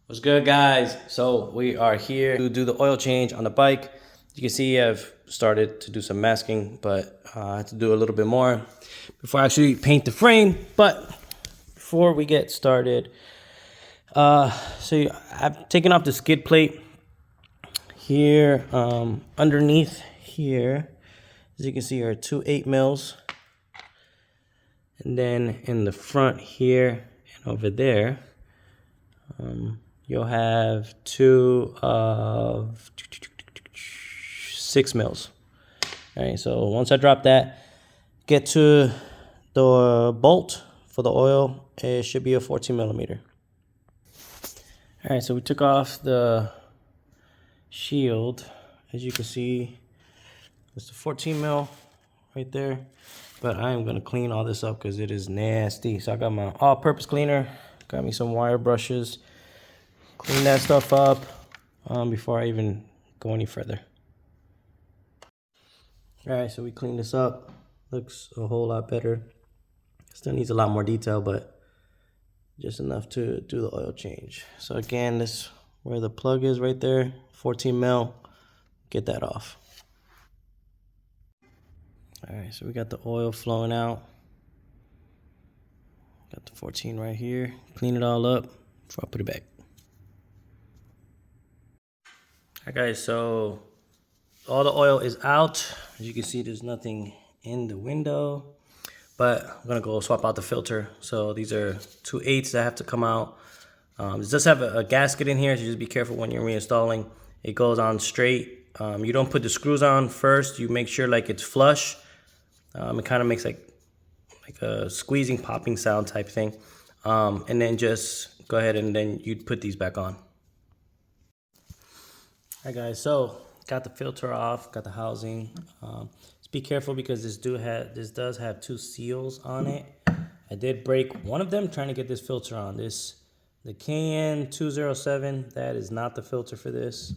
What's good, guys? So we are here to do the oil change on the bike. You can see I've started to do some masking, but I have to do a little bit more before I actually paint the frame. But before we get started, I've taken off the skid plate here. Underneath here, as you can see, are 2 8mm, and then in the front here and over there, you'll have 2 of 6mm. All right, so once I drop that, get to the bolt for the oil. It should be a 14mm. All right, so we took off the shield. As you can see, it's the 14mm right there. But I am gonna clean all this up because it is nasty. So I got my all-purpose cleaner. Got me some wire brushes. Clean that stuff up before I even go any further. All right, so we cleaned this up. Looks a whole lot better. Still needs a lot more detail, but just enough to do the oil change. So again, this where the plug is right there, 14mm. Get that off. All right, so we got the oil flowing out. Got the 14 right here. Clean it all up before I put it back. All right, guys, so all the oil is out. As you can see, there's nothing in the window, but I'm gonna go swap out the filter. So these are 2 8s that have to come out. It does have a gasket in here, so just be careful when you're reinstalling. It goes on straight. You don't put the screws on first. You make sure like it's flush. It kind of makes like a squeezing, popping sound type thing. And then just go ahead and then you'd put these back on. All right, guys, so got the filter off, got the housing. Just be careful because this does have 2 seals on it. I did break one of them trying to get this filter on. The KN207, that is not the filter for this.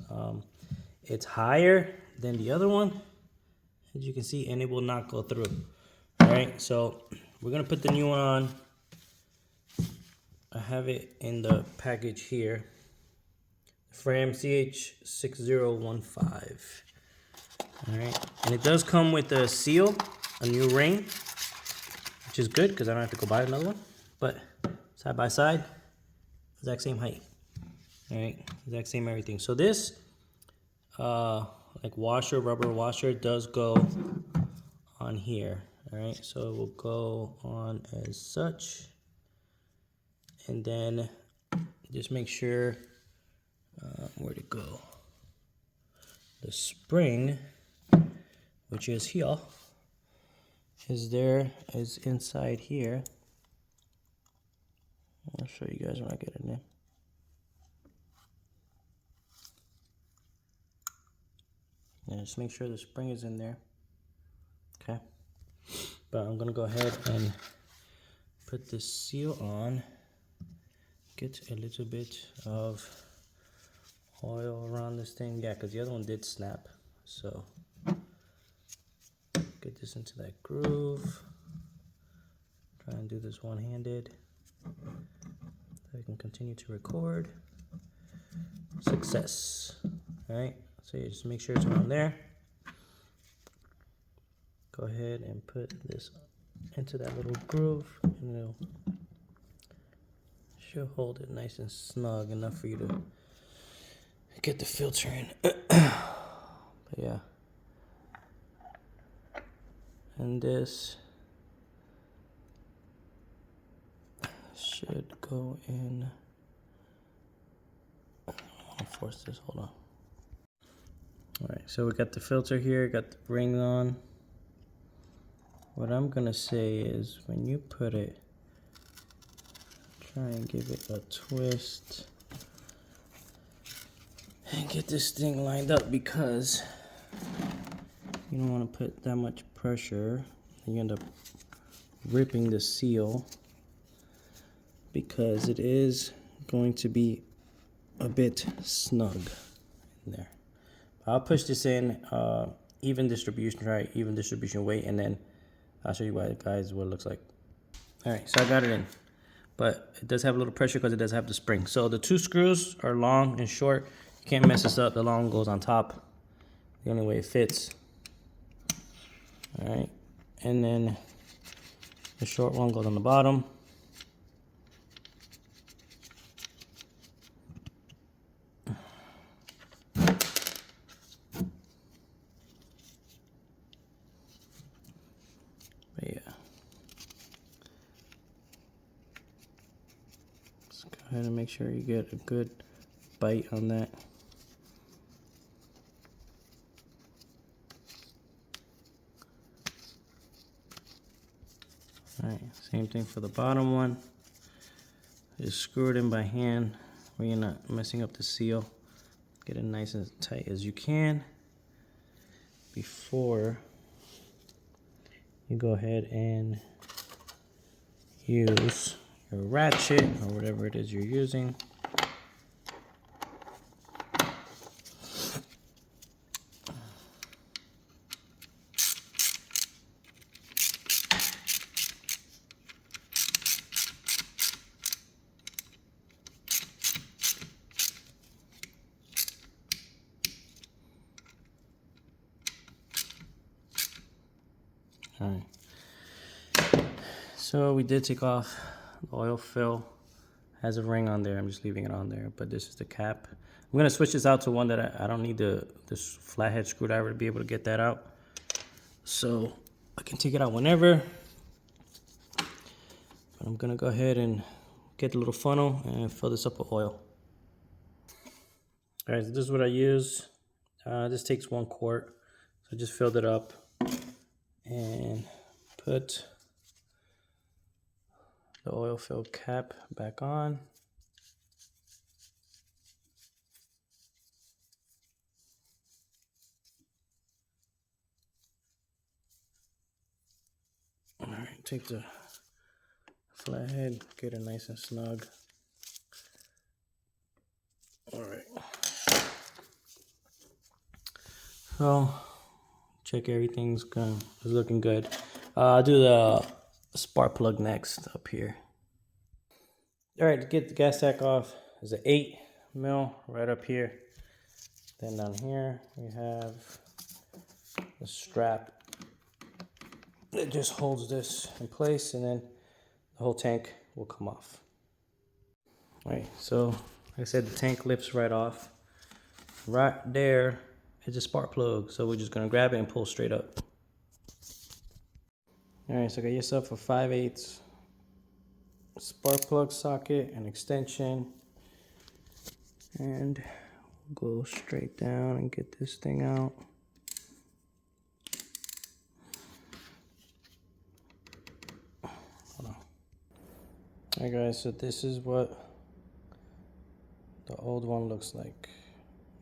It's higher than the other one, as you can see, and it will not go through. All right, so we're gonna put the new one on. I have it in the package here. Frame CH6015. All right, and it does come with a seal, a new ring, which is good because I don't have to go buy another one. But side by side, exact same height. All right, exact same everything. So this, like rubber washer, does go on here. All right, so it will go on as such, and then just make sure. Where'd it go? The spring, which is here, is inside here. I'll show you guys when I get it in. Yeah, just make sure the spring is in there. Okay. But I'm gonna go ahead and put this seal on. Get a little bit of oil around this thing. Yeah, because the other one did snap. So get this into that groove. Try and do this one-handed so I can continue to record. Success. All right, so you just make sure it's around there. Go ahead and put this into that little groove, and she'll hold it nice and snug enough for you to get the filter in. But yeah, and this should go in. I'll force this, hold on. All right, so we got the filter here, got the ring on. What I'm gonna say is when you put it, try and give it a twist and get this thing lined up, because you don't want to put that much pressure and you end up ripping the seal, because it is going to be a bit snug in there. I'll push this in even distribution, right? Even distribution weight, and then I'll show you guys what it looks like. All right, so I got it in. but it does have a little pressure because it does have the spring. So the two screws are long and short. You can't mess this up. The long goes on top. The only way it fits. All right, and then the short one goes on the bottom. But yeah, just go ahead and make sure you get a good bite on that. All right, same thing for the bottom one. Just screw it in by hand where you're not messing up the seal. Get it nice and tight as you can before you go ahead and use your ratchet or whatever it is you're using. All right, so we did take off the oil fill. Has a ring on there. I'm just leaving it on there, but this is the cap. I'm gonna switch this out to one that I don't need this flathead screwdriver to be able to get that out. So I can take it out whenever. But I'm gonna go ahead and get the little funnel and fill this up with oil. All right, so this is what I use. This takes 1 quart. So I just filled it up and put the oil filled cap back on. All right, take the flathead, get it nice and snug. All right. So check everything's is looking good. I'll do the spark plug next up here. All right, to get the gas tank off, there's an 8 mil right up here. Then down here we have the strap that just holds this in place, and then the whole tank will come off. All right, so like I said, the tank lifts right off. Right there is a spark plug, so we're just gonna grab it and pull straight up. All right, so get yourself a 5/8 spark plug socket and extension, and go straight down and get this thing out. Hold on. All right, guys, so this is what the old one looks like.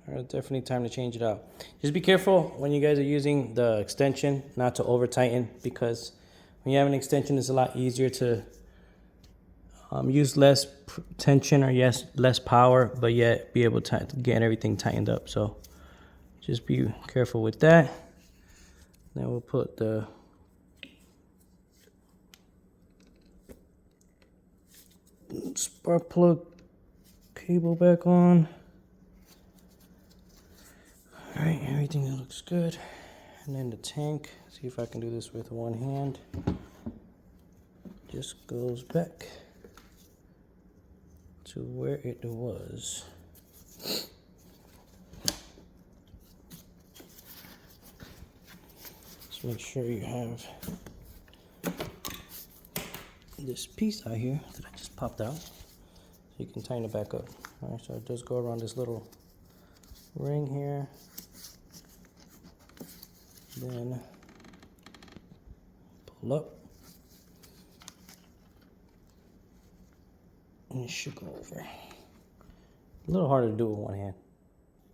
All right, definitely time to change it out. Just be careful when you guys are using the extension not to over tighten, because when you have an extension, it's a lot easier to use less tension or less power, but yet be able to get everything tightened up. So just be careful with that. Then we'll put the spark plug cable back on. All right, everything looks good. And then the tank, see if I can do this with one hand, just goes back to where it was. Just make sure you have this piece out here that I just popped out, so you can tighten it back up. All right, so it does go around this little ring here. Then pull up, and it should go over. A little harder to do with one hand.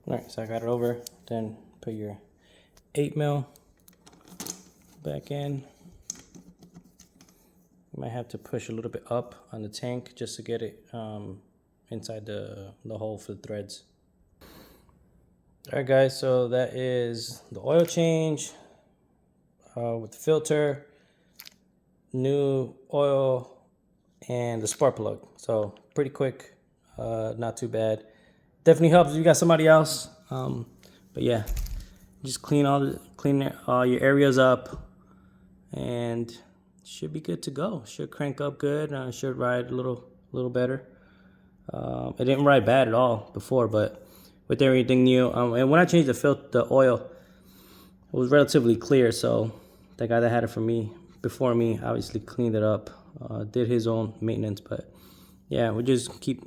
All right, so I got it over. Then put your 8 mil back in. You might have to push a little bit up on the tank just to get it inside the hole for the threads. All right, guys, so that is the oil change with the filter, new oil and the spark plug. So pretty quick, not too bad. Definitely helps if you got somebody else. But yeah, just clean all your areas up, and should be good to go. Should crank up good. Should ride a little better. It didn't ride bad at all before, but with everything new, and when I changed the oil, it was relatively clear. So the guy that had it for me before me obviously cleaned it up, did his own maintenance. But yeah, we just keep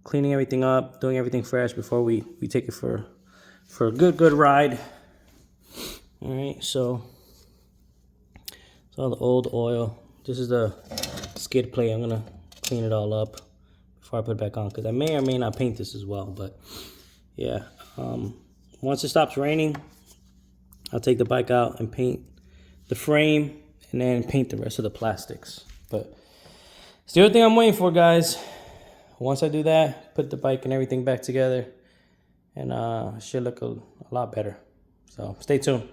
cleaning everything up, doing everything fresh before we take it for a good ride. All right, so it's all the old oil. This is the skid plate. I'm gonna clean it all up before I put it back on, because I may or may not paint this as well. But yeah, once it stops raining, I'll take the bike out and paint the frame, and then paint the rest of the plastics. But it's the other thing I'm waiting for, guys. Once I do that, put the bike and everything back together, and it should look a lot better. So stay tuned.